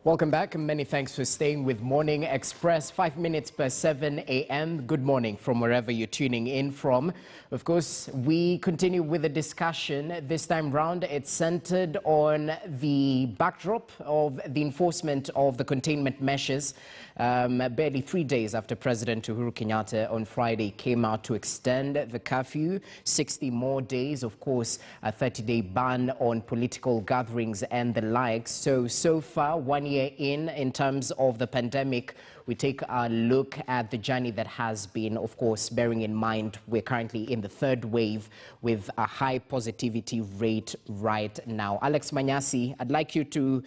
Welcome back and many thanks for staying with Morning Express. 5 minutes per 7 a.m. Good morning from wherever you're tuning in from. Of course, we continue with the discussion. This time round, it's centered on the backdrop of the enforcement of the containment measures. Barely 3 days after President Uhuru Kenyatta on Friday came out to extend the curfew, 60 more days, of course, a 30-day ban on political gatherings and the likes. So far, 1 year in terms of the pandemic, we take a look at the journey that has been, of course, bearing in mind we're currently in the third wave with a high positivity rate right now. Alex Manyasi, I'd like you to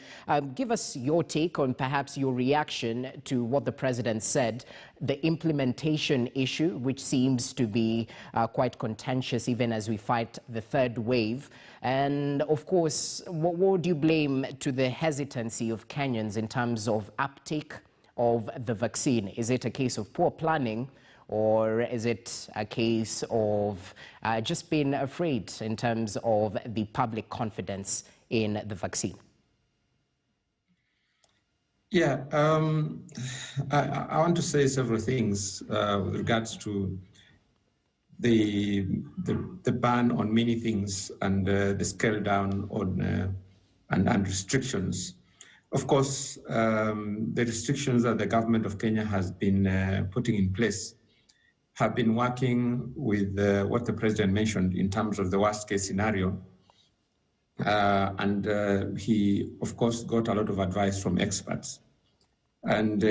give us your take on perhaps your reaction to what the president said, the implementation issue, which seems to be quite contentious even as we fight the third wave. And of course, what would you blame to the hesitancy of Kenyans in terms of uptake of the vaccine? Is it a case of poor planning, or is it a case of just being afraid in terms of the public confidence in the vaccine? Yeah, I want to say several things with regards to the ban on many things and the scale down on and restrictions. Of course, the restrictions that the government of Kenya has been putting in place have been working with what the president mentioned in terms of the worst case scenario. And he, of course, got a lot of advice from experts. And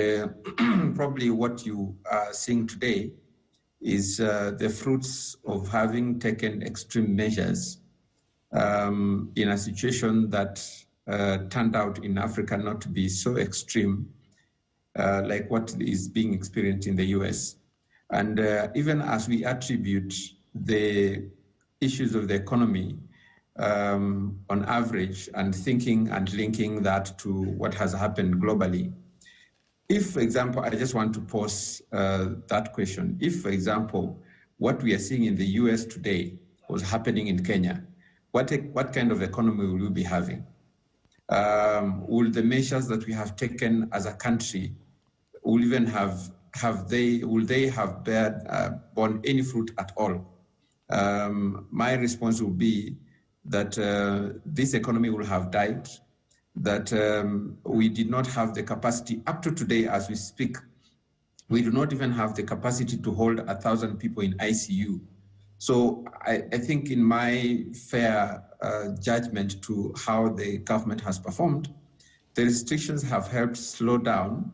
probably what you are seeing today is the fruits of having taken extreme measures in a situation that turned out in Africa not to be so extreme like what is being experienced in the US. And even as we attribute the issues of the economy on average and thinking and linking that to what has happened globally, if, for example, I just want to pose that question. If, for example, what we are seeing in the US today was happening in Kenya, what kind of economy will we be having? Will the measures that we have taken as a country will even will they have borne any fruit at all? My response will be that this economy will have died, that we did not have the capacity up to today as we speak. We do not even have the capacity to hold 1,000 people in ICU. So I think in my fair judgment to how the government has performed, the restrictions have helped slow down,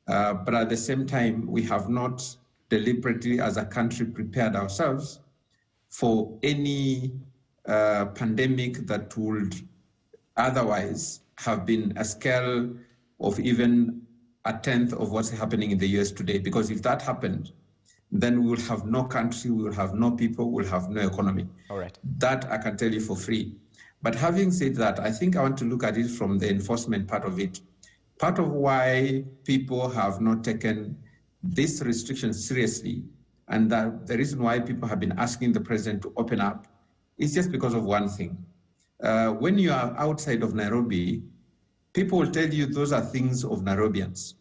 but at the same time, we have not deliberately as a country prepared ourselves for any pandemic that would otherwise have been a scale of even a tenth of what's happening in the US today. Because if that happened, then we will have no country, we will have no people, we will have no economy. All right. That I can tell you for free. But having said that, I think I want to look at it from the enforcement part of it. Part of why people have not taken this restriction seriously, and that the reason why people have been asking the president to open up, is just because of one thing. When you are outside of Nairobi, people will tell you those are things of Nairobians.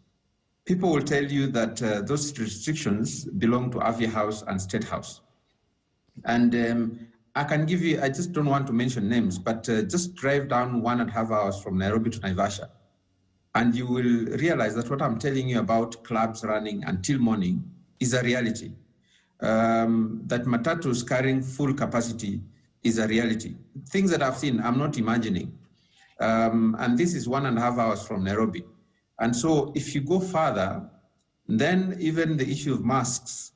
People will tell you that those restrictions belong to Avia House and State House. And I can give you, I just don't want to mention names, but just drive down 1.5 hours from Nairobi to Naivasha, and you will realize that what I'm telling you about clubs running until morning is a reality. That matatus carrying full capacity is a reality. Things that I've seen, I'm not imagining. And this is 1.5 hours from Nairobi. And so if you go further, then even the issue of masks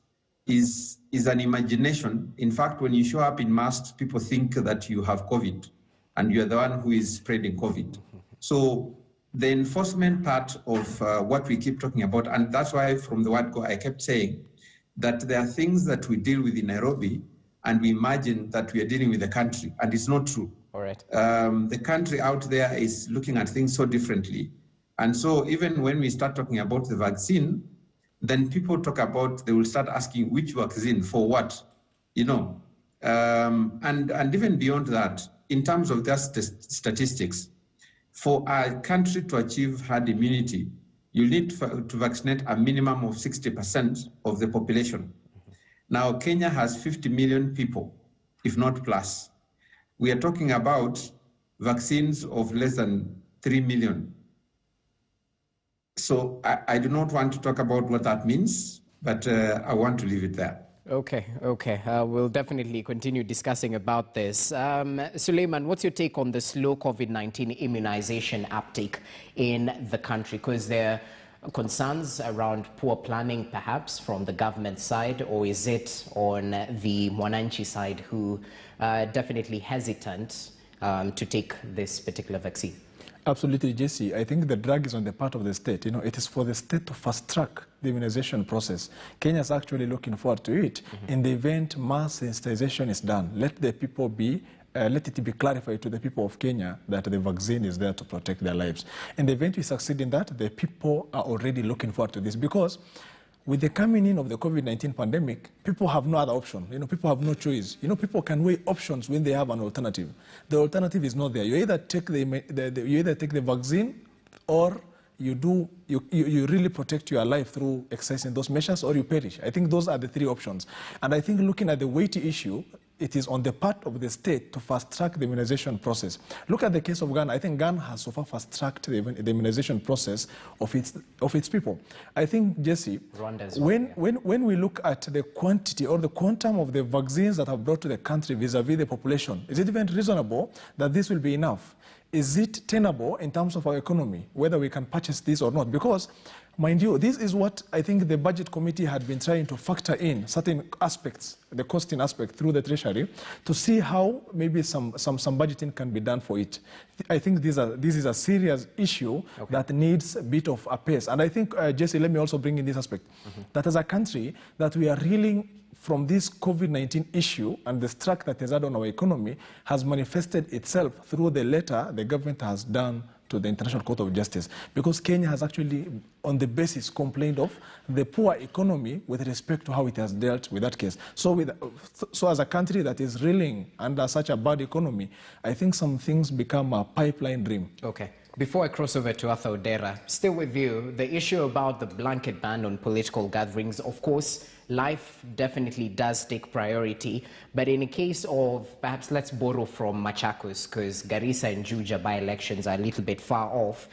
is an imagination. In fact, when you show up in masks, people think that you have COVID and you're the one who is spreading COVID. So the enforcement part of what we keep talking about, and that's why from the word go, I kept saying that there are things that we deal with in Nairobi and we imagine that we are dealing with the country, and it's not true. All right. The country out there is looking at things so differently. And so even when we start talking about the vaccine, then people talk about, they will start asking which vaccine for what, you know. And even beyond that, in terms of their statistics, For a country to achieve herd immunity, you need to vaccinate a minimum of 60% of the population. Now, Kenya has 50 million people, if not plus. We are talking about vaccines of less than 3 million. So I do not want to talk about what that means, but I want to leave it there. Okay. We'll definitely continue discussing about this. Suleiman, what's your take on the slow COVID-19 immunization uptake in the country? Because there are concerns around poor planning, perhaps, from the government side, or is it on the Mwananchi side who definitely hesitant to take this particular vaccine? Absolutely, Jesse. I think the drag is on the part of the state. It is for the state to fast-track the immunization process. Kenya is actually looking forward to it. In the event mass sensitization is done, let it be clarified to the people of Kenya that the vaccine is there to protect their lives. In the event we succeed in that, the people are already looking forward to this, because with the coming in of the COVID-19 pandemic, people have no other option. People have no choice. People can weigh options when they have an alternative. The alternative is not there. You either take the vaccine, or you really protect your life through exercising those measures, or you perish. I think those are the three options. And I think looking at the weighty issue, it is on the part of the state to fast-track the immunization process. Look at the case of Ghana. I think Ghana has so far fast-tracked the immunization process of its people. I think, Jesse, when we look at the quantity or the quantum of the vaccines that are brought to the country vis-a-vis the population, is it even reasonable that this will be enough? Is it tenable in terms of our economy, whether we can purchase this or not? Because, mind you, this is what I think the budget committee had been trying to factor in, certain aspects, the costing aspect through the treasury, to see how maybe some budgeting can be done for it. I think this is a serious issue that needs a bit of a pace. And I think, Jesse, let me also bring in this aspect, that as a country, that we are reeling from this COVID-19 issue, and the strike that has had on our economy has manifested itself through the letter the government has done to the International Court of Justice, because Kenya has actually, on the basis, complained of the poor economy with respect to how it has dealt with that case. So as a country that is reeling under such a bad economy, I think some things become a pipeline dream. Okay. Before I cross over to Arthur Odera, still with you, the issue about the blanket ban on political gatherings, of course, life definitely does take priority, but in a case of, perhaps let's borrow from Machakos, because Garissa and Juja by-elections are a little bit far off,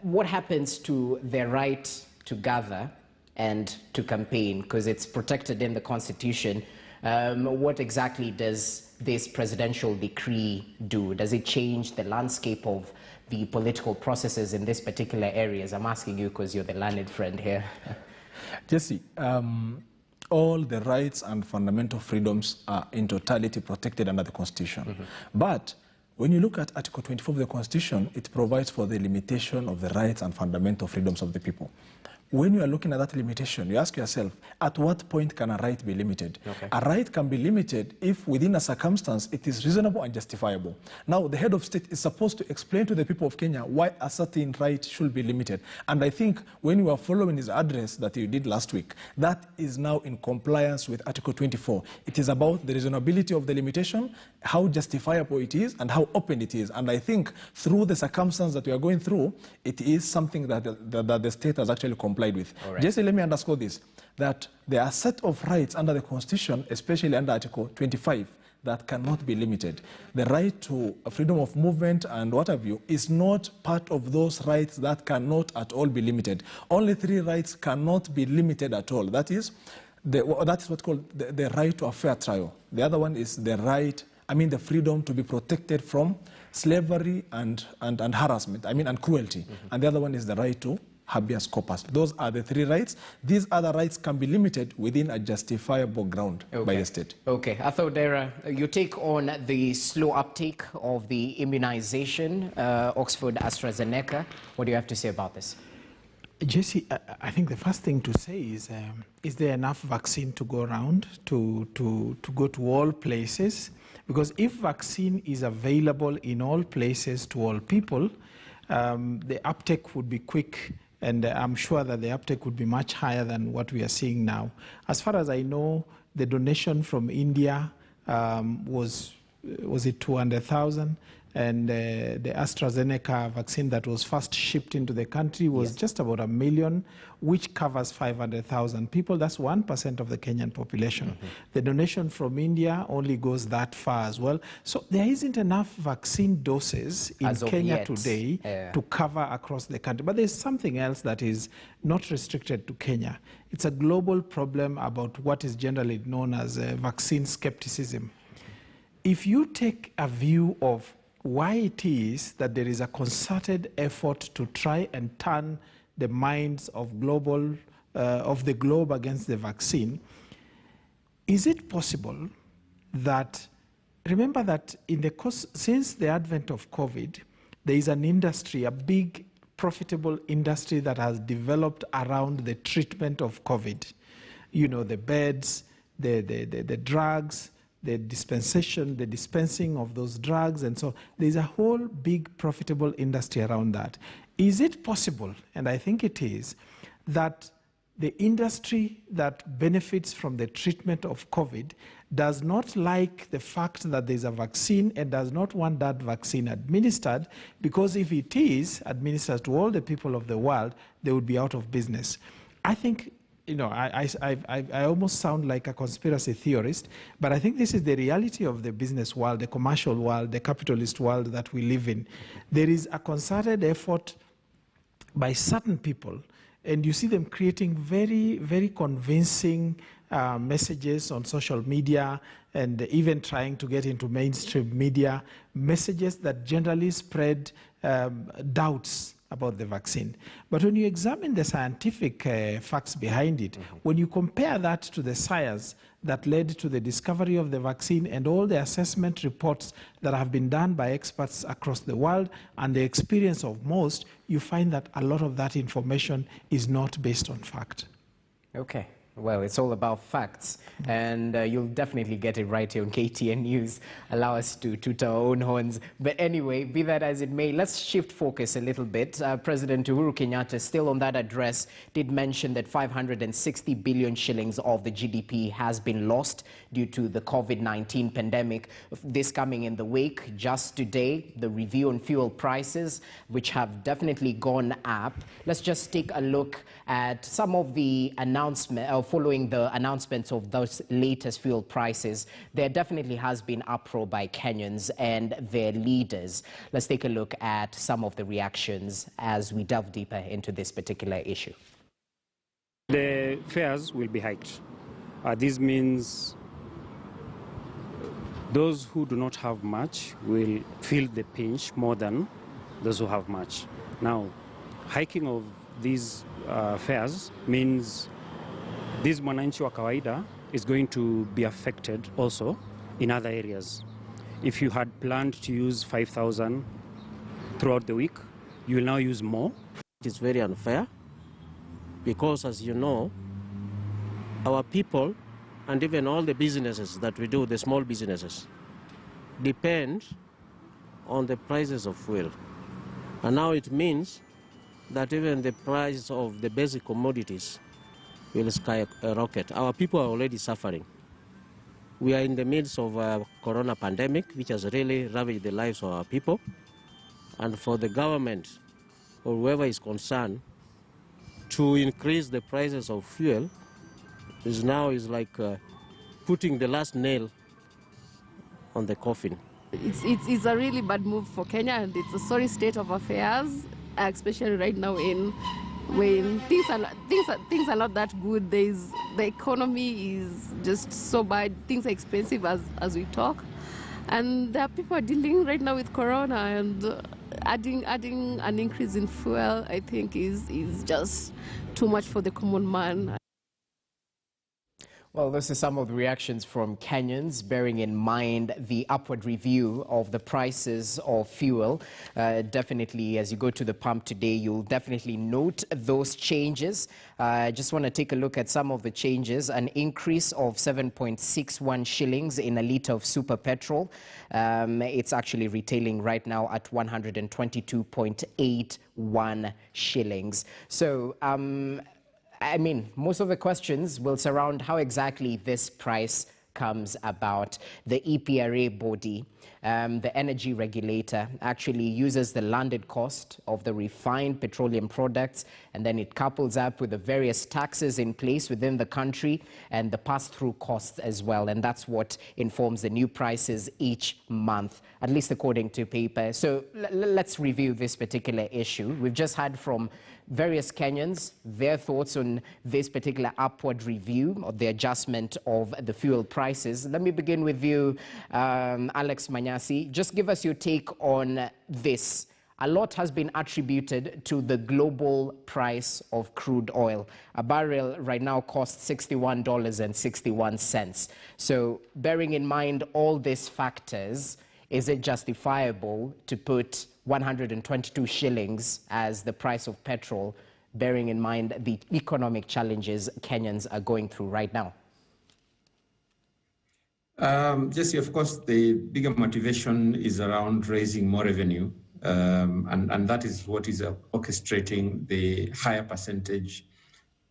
what happens to their right to gather and to campaign, because it's protected in the Constitution? What exactly does this presidential decree do? Does it change the landscape of the political processes in this particular areas? I'm asking you because you're the learned friend here. Jesse, all the rights and fundamental freedoms are in totality protected under the Constitution. But when you look at Article 24 of the Constitution, it provides for the limitation of the rights and fundamental freedoms of the people. When you are looking at that limitation, you ask yourself, at what point can a right be limited? A right can be limited if within a circumstance it is reasonable and justifiable. Now, the head of state is supposed to explain to the people of Kenya why a certain right should be limited. And I think when you are following his address that you did last week, that is now in compliance with Article 24. It is about the reasonability of the limitation, how justifiable it is, and how open it is. And I think through the circumstance that we are going through, it is something that the state has actually complied with. Right. Jesse, let me underscore this, that there are a set of rights under the Constitution, especially under Article 25, that cannot be limited. The right to freedom of movement and what have you is not part of those rights that cannot at all be limited. Only 3 rights cannot be limited at all. That is what's called the right to a fair trial. The other one is the the freedom to be protected from slavery and harassment, and cruelty. And the other one is the right to habeas corpus. Those are the 3 rights. These other rights can be limited within a justifiable ground by the state. Okay. Arthur Odera, your take on the slow uptake of the immunization, Oxford AstraZeneca. What do you have to say about this? Jesse, I think the first thing to say is there enough vaccine to go around to go to all places? Because if vaccine is available in all places to all people, the uptake would be quick, and I'm sure that the uptake would be much higher than what we are seeing now. As far as I know, the donation from India was it 200,000? And the AstraZeneca vaccine that was first shipped into the country was just about 1 million, which covers 500,000 people. That's 1% of the Kenyan population. The donation from India only goes that far as well. So there isn't enough vaccine doses in Kenya today to cover across the country. But there's something else that is not restricted to Kenya. It's a global problem about what is generally known as vaccine skepticism. If you take a view of why it is that there is a concerted effort to try and turn the minds of the globe against the vaccine, is it possible that, remember that since the advent of COVID, there is an industry, a big profitable industry that has developed around the treatment of COVID. You know, the beds, the drugs, the dispensing of those drugs, and so there's a whole big profitable industry around that. Is it possible, and I think it is, that the industry that benefits from the treatment of COVID does not like the fact that there's a vaccine and does not want that vaccine administered, because if it is administered to all the people of the world, they would be out of business? I think, you know, I almost sound like a conspiracy theorist, but I think this is the reality of the business world, the commercial world, the capitalist world that we live in. There is a concerted effort by certain people, and you see them creating very, very convincing messages on social media and even trying to get into mainstream media, messages that generally spread doubts about the vaccine. But when you examine the scientific facts behind it, when you compare that to the science that led to the discovery of the vaccine and all the assessment reports that have been done by experts across the world and the experience of most, you find that a lot of that information is not based on fact. Okay. Well, it's all about facts, and you'll definitely get it right here on KTN News. Allow us to toot our own horns. But anyway, be that as it may, let's shift focus a little bit. President Uhuru Kenyatta, still on that address, did mention that 560 billion shillings of the GDP has been lost due to the COVID-19 pandemic. This coming in the wake, just today, the review on fuel prices, which have definitely gone up. Let's just take a look at some of the announcements. Following the announcements of those latest fuel prices, there definitely has been uproar by Kenyans and their leaders. Let's take a look at some of the reactions as we delve deeper into this particular issue. The fares will be hiked. This means those who do not have much will feel the pinch more than those who have much. Now, hiking of these fares means this mwananchi wa kawaida is going to be affected also in other areas. If you had planned to use 5,000 throughout the week, you will now use more. It's very unfair because, as you know, our people and even all the businesses that we do, the small businesses, depend on the prices of fuel. And now it means that even the price of the basic commodities will skyrocket. Our people are already suffering. We are in the midst of a corona pandemic, which has really ravaged the lives of our people. And for the government, or whoever is concerned, to increase the prices of fuel is like putting the last nail on the coffin. It's a really bad move for Kenya, and it's a sorry state of affairs, especially right now when things are not that good. The economy is just so bad. Things are expensive as we talk, and there are people dealing right now with corona, and adding an increase in fuel, I think, is just too much for the common man. Well, those are some of the reactions from Kenyans, bearing in mind the upward review of the prices of fuel. Definitely, as you go to the pump today, you'll definitely note those changes. I just want to take a look at some of the changes. An increase of 7.61 shillings in a litre of super petrol. It's actually retailing right now at 122.81 shillings. So, I mean, most of the questions will surround how exactly this price comes about. The EPRA body, the energy regulator, actually uses the landed cost of the refined petroleum products, and then it couples up with the various taxes in place within the country and the pass-through costs as well. And that's what informs the new prices each month, at least according to paper. So let's review this particular issue. We've just heard from various Kenyans their thoughts on this particular upward review of the adjustment of the fuel prices. Let me begin with you, Alex Manyasi. Just give us your take on this. A lot has been attributed to the global price of crude oil. A barrel right now costs $61.61. So bearing in mind all these factors, is it justifiable to put 122 shillings as the price of petrol, bearing in mind the economic challenges Kenyans are going through right now? Jesse, of course, the bigger motivation is around raising more revenue, and that is what is orchestrating the higher percentage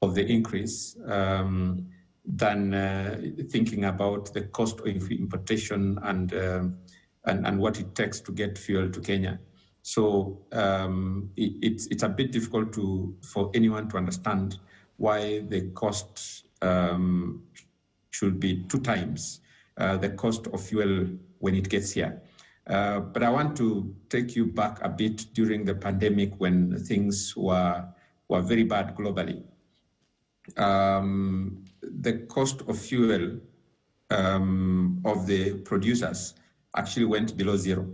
of the increase than thinking about the cost of importation and what it takes to get fuel to Kenya. So it's a bit difficult for anyone to understand why the cost should be 2 times the cost of fuel when it gets here. But I want to take you back a bit during the pandemic when things were very bad globally. The cost of fuel of the producers actually went below zero.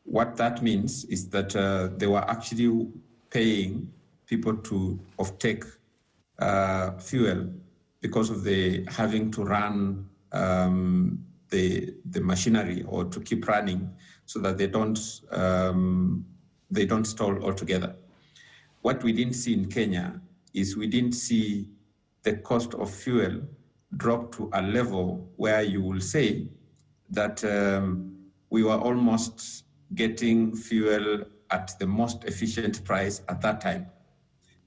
What that means is that they were actually paying people to offtake fuel because of the having to run the machinery or to keep running so that they don't stall altogether. What we didn't see in Kenya is we didn't see the cost of fuel drop to a level where you will say that we were almost getting fuel at the most efficient price at that time.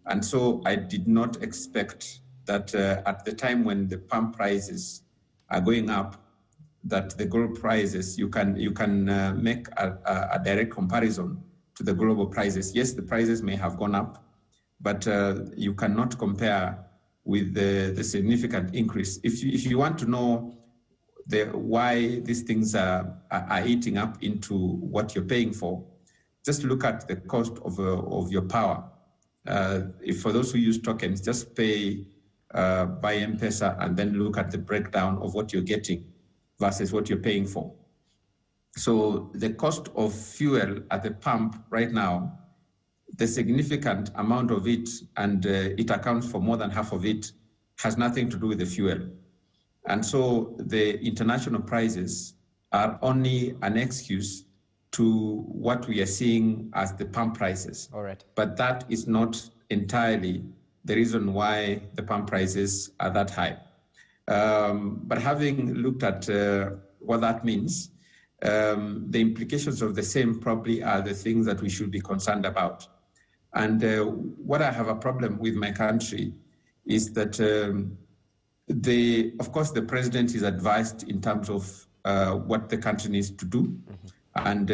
And so I did not expect that at the time when the pump prices are going up, that the global prices, you can make a direct comparison to the global prices. Yes, the prices may have gone up, but you cannot compare with the significant increase. If you want to know why these things are eating up into what you're paying for, just look at the cost of your power. If for those who use tokens, just pay by M-Pesa and then look at the breakdown of what you're getting versus what you're paying for. So the cost of fuel at the pump right now, the significant amount of it, and it accounts for more than half of it, has nothing to do with the fuel. And so the international prices are only an excuse to what we are seeing as the pump prices. All right. But that is not entirely the reason why the pump prices are that high. But having looked at what that means, the implications of the same probably are the things that we should be concerned about. And what I have a problem with my country is that of course, the president is advised in terms of what the country needs to do, and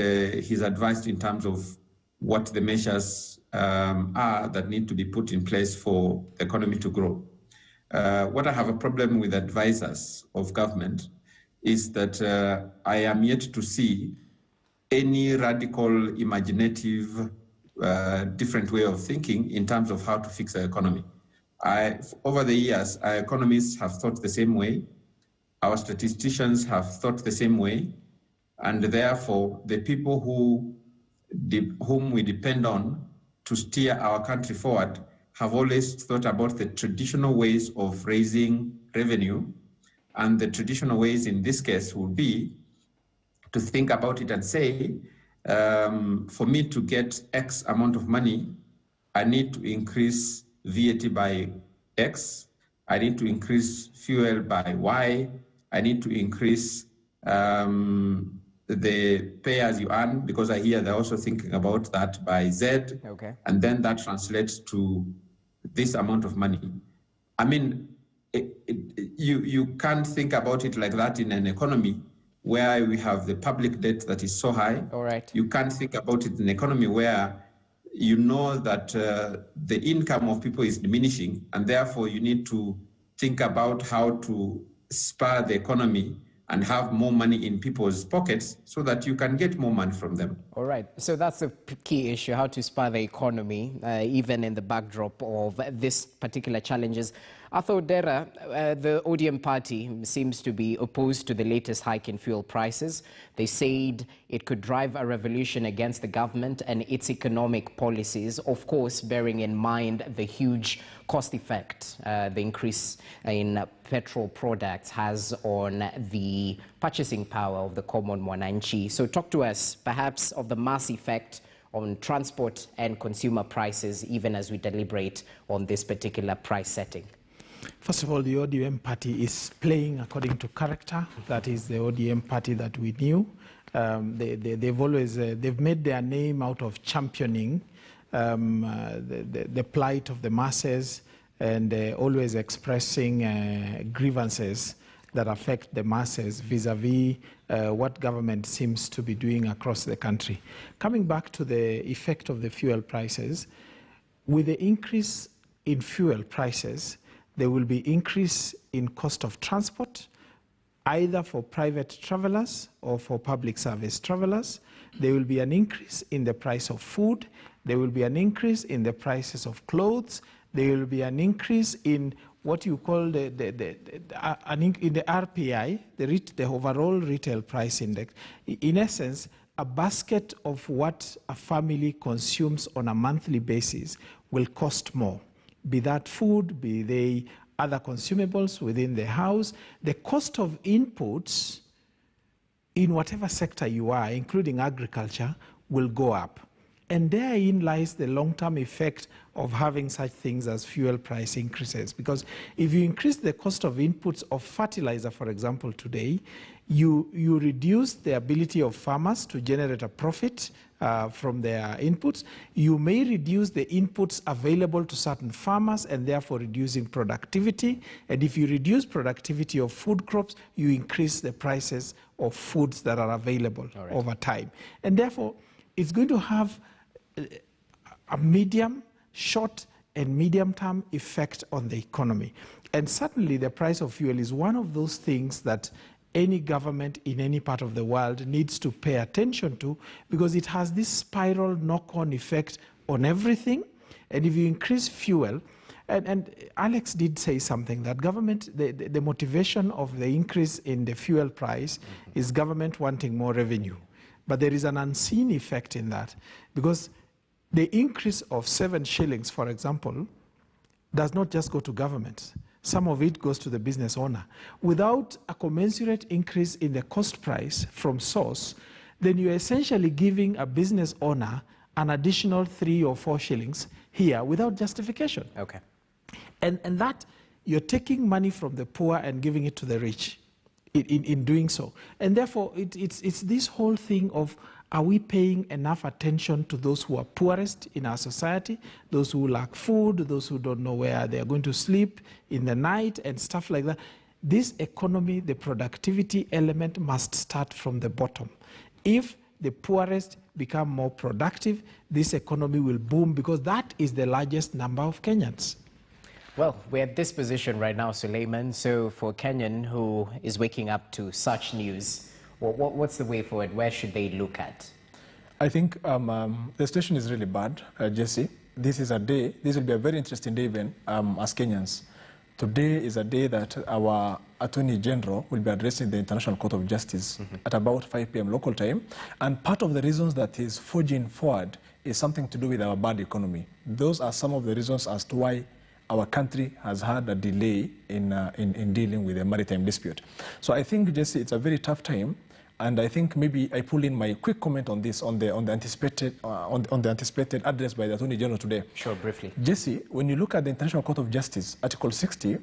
he's advised in terms of what the measures are that need to be put in place for the economy to grow. What I have a problem with advisors of government is that I am yet to see any radical, imaginative, different way of thinking in terms of how to fix the economy. Over the years, our economists have thought the same way, our statisticians have thought the same way, and therefore the people whom we depend on to steer our country forward have always thought about the traditional ways of raising revenue, and the traditional ways in this case would be to think about it and say, for me to get X amount of money, I need to increase VAT by X, I need to increase fuel by Y, I need to increase the pay as you earn, because I hear they're also thinking about that, by Z, okay. And then that translates to this amount of money. I mean, you can't think about it like that in an economy where we have the public debt that is so high. All right. You can't think about it in an economy where you know that the income of people is diminishing, and therefore you need to think about how to spur the economy and have more money in people's pockets so that you can get more money from them. All right. So that's the key issue, how to spur the economy, even in the backdrop of this particular challenges. Arthur Dera, the ODM party seems to be opposed to the latest hike in fuel prices. They said it could drive a revolution against the government and its economic policies, of course, bearing in mind the huge cost effect the increase in petrol products has on the purchasing power of the common mwananchi. So talk to us, perhaps, of the mass effect on transport and consumer prices, even as we deliberate on this particular price setting. First of all, the ODM party is playing according to character. That is the ODM party that we knew. They've made their name out of championing the plight of the masses and always expressing grievances that affect the masses vis-a-vis what government seems to be doing across the country. Coming back to the effect of the fuel prices, with the increase in fuel prices, there will be increase in cost of transport, either for private travelers or for public service travelers. There will be an increase in the price of food. There will be an increase in the prices of clothes. There will be an increase in what you call in the RPI, the overall retail price index. In essence, a basket of what a family consumes on a monthly basis will cost more. Be that food, be they other consumables within the house. The cost of inputs in whatever sector you are, including agriculture, will go up. And therein lies the long-term effect of having such things as fuel price increases. Because if you increase the cost of inputs of fertilizer, for example, today, you reduce the ability of farmers to generate a profit from their inputs. You may reduce the inputs available to certain farmers and therefore reducing productivity. And if you reduce productivity of food crops, you increase the prices of foods that are available over time. And therefore, it's going to have a medium, short, and medium-term effect on the economy. And certainly the price of fuel is one of those things that any government in any part of the world needs to pay attention to, because it has this spiral knock-on effect on everything. And if you increase fuel, and Alex did say something, that government, the motivation of the increase in the fuel price is government wanting more revenue. But there is an unseen effect in that, because the increase of 7 shillings, for example, does not just go to government. Some of it goes to the business owner. Without a commensurate increase in the cost price from source, then you're essentially giving a business owner an additional 3 or 4 shillings here without justification. Okay. And that, you're taking money from the poor and giving it to the rich in doing so. And therefore, it's this whole thing of, are we paying enough attention to those who are poorest in our society, those who lack food, those who don't know where they are going to sleep in the night and stuff like that? This economy, the productivity element must start from the bottom. If the poorest become more productive, this economy will boom, because that is the largest number of Kenyans. Well, we're at this position right now, Suleiman. So for a Kenyan who is waking up to such news, what's the way forward? Where should they look at? I think the situation is really bad, Jesse. This is a day, this will be a very interesting day even as Kenyans. Today is a day that our Attorney General will be addressing the International Court of Justice at about 5 p.m. local time. And part of the reasons that he's forging forward is something to do with our bad economy. Those are some of the reasons as to why our country has had a delay in dealing with the maritime dispute. So I think, Jesse, it's a very tough time. And I think maybe I pull in my quick comment on this, on the anticipated address by the Attorney General today. Sure, briefly. Jesse, when you look at the International Court of Justice, Article 60,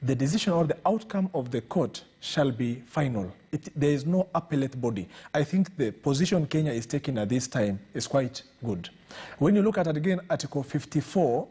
the decision or the outcome of the court shall be final. There is no appellate body. I think the position Kenya is taking at this time is quite good. When you look at it again, Article 54,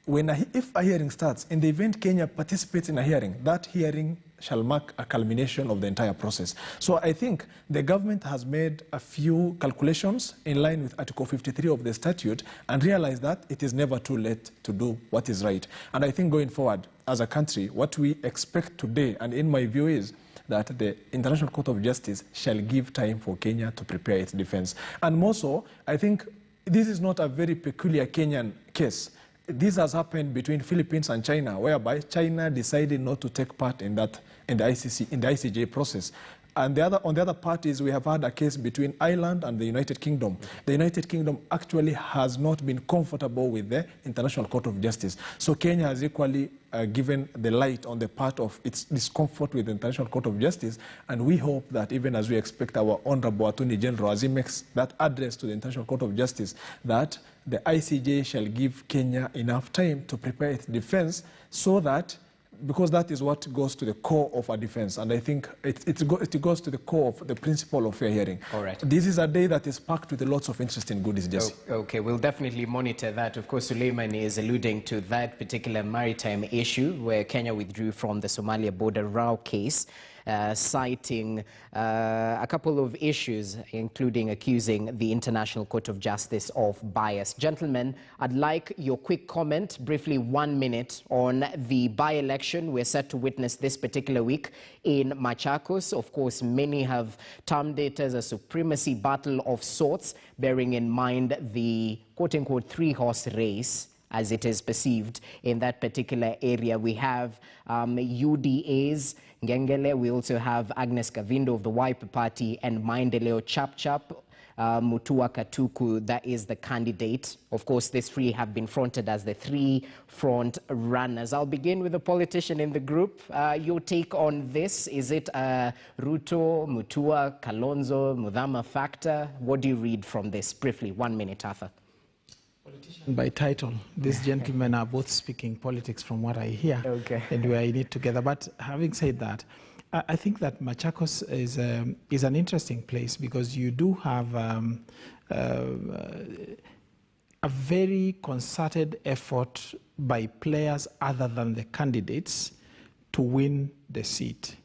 if a hearing starts, in the event Kenya participates in a hearing, that hearing shall mark a culmination of the entire process. So I think the government has made a few calculations in line with Article 53 of the statute and realized that it is never too late to do what is right. And I think going forward, as a country, what we expect today, and in my view, is that the International Court of Justice shall give time for Kenya to prepare its defense. And more so, I think this is not a very peculiar Kenyan case. This has happened between Philippines and China, whereby China decided not to take part in the ICJ process. And on the other parties, we have had a case between Ireland and the United Kingdom. The United Kingdom actually has not been comfortable with the International Court of Justice. So Kenya has equally given the light on the part of its discomfort with the International Court of Justice. And we hope that even as we expect our Honorable Attorney General, as he makes that address to the International Court of Justice, that the ICJ shall give Kenya enough time to prepare its defense so that, because that is what goes to the core of our defense. And I think it goes to the core of the principle of fair hearing. All right. This is a day that is packed with lots of interesting goodies, Jesse. Okay, we'll definitely monitor that. Of course, Suleiman is alluding to that particular maritime issue where Kenya withdrew from the Somalia border row case, citing a couple of issues, including accusing the International Court of Justice of bias. Gentlemen, I'd like your quick comment, briefly 1 minute, on the by-election we're set to witness this particular week in Machakos. Of course, many have termed it as a supremacy battle of sorts, bearing in mind the quote-unquote three-horse race as it is perceived in that particular area. We have UDA's Ngengele, we also have Agnes Kavindo of the Wiper Party, and Maendeleo Chapchap, Mutua Katuku, that is the candidate. Of course, these three have been fronted as the three front runners. I'll begin with the politician in the group. Your take on this, is it Ruto, Mutua, Kalonzo, Mudhama factor? What do you read from this? Briefly, 1 minute, Arthur. Politician by title. These gentlemen are both speaking politics from what I hear. Okay. And we are in it together. But having said that, I think that Machakos is an interesting place because you do have a very concerted effort by players other than the candidates to win the seat.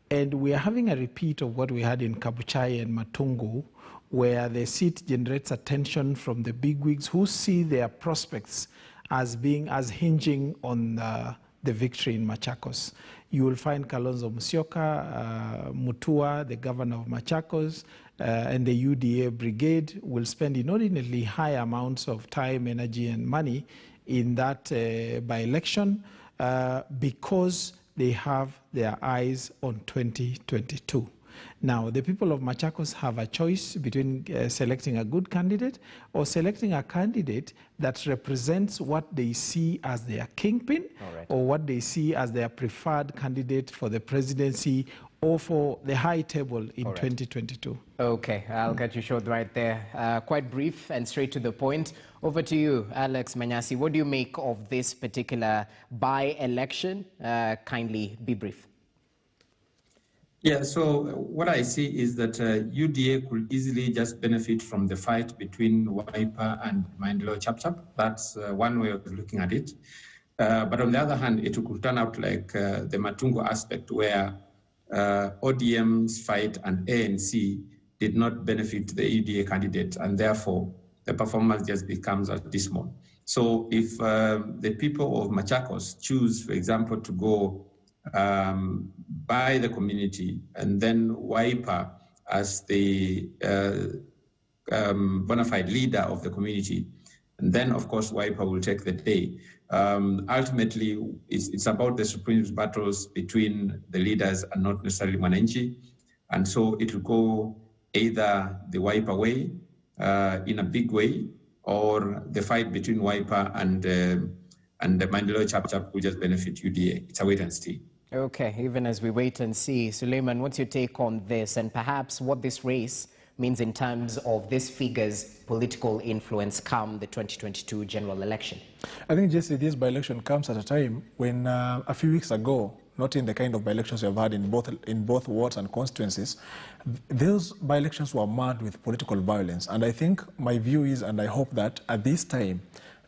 And we are having a repeat of what we had in Kabuchai and Matungu, where the seat generates attention from the bigwigs who see their prospects as hinging on the victory in Machakos. You will find Kalonzo Musyoka, Mutua, the governor of Machakos, and the UDA brigade will spend inordinately high amounts of time, energy, and money in that by-election because they have their eyes on 2022. Now, the people of Machakos have a choice between selecting a good candidate or selecting a candidate that represents what they see as their kingpin or what they see as their preferred candidate for the presidency or for the high table in 2022. Okay, I'll cut you short right there. Quite brief and straight to the point. Over to you, Alex Manyasi. What do you make of this particular by-election? Kindly be brief. Yeah, so what I see is that UDA could easily just benefit from the fight between Wiper and Maendeleo Chapchap. That's one way of looking at it. But on the other hand, it could turn out like the Matungo aspect where ODM's fight and ANC did not benefit the UDA candidate, and therefore the performance just becomes dismal. So if the people of Machakos choose, for example, to go by the community and then Wiper as the bona fide leader of the community, and then of course Wiper will take the day. Ultimately, it's about the supreme battles between the leaders and not necessarily Mwananchi, and so it will go either the Wiper way in a big way, or the fight between Wiper and the Maendeleo Chapchap will just benefit UDA. It's a wait and see. Okay, even as we wait and see, Suleiman, what's your take on this and perhaps what this race means in terms of this figure's political influence come the 2022 general election? I think, Jesse, this by-election comes at a time when a few weeks ago, not in the kind of by-elections we have had in both wards and constituencies, those by-elections were marred with political violence. And I think my view is, and I hope that at this time,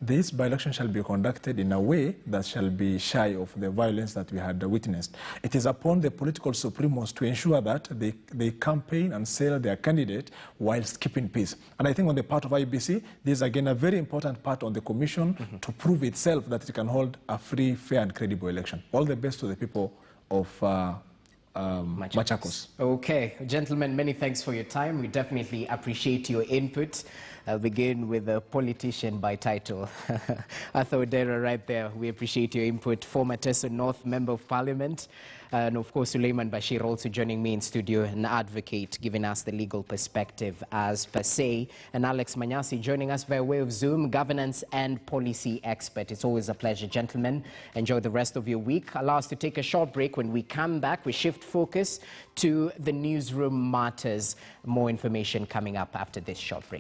this by-election shall be conducted in a way that shall be shy of the violence that we had witnessed. It is upon the political supremos to ensure that they campaign and sell their candidate whilst keeping peace. And I think on the part of IBC, this is again a very important part on the commission to prove itself that it can hold a free, fair and credible election. All the best to the people of Machakos. Okay, gentlemen, many thanks for your time. We definitely appreciate your input. I'll begin with a politician by title. Arthur Odera right there. We appreciate your input. Former Teso North Member of Parliament. And of course, Suleiman Bashir also joining me in studio, an advocate, giving us the legal perspective as per se. And Alex Manyasi joining us by way of Zoom, governance and policy expert. It's always a pleasure, gentlemen. Enjoy the rest of your week. Allow us to take a short break. When we come back, we shift focus to the newsroom matters. More information coming up after this short break.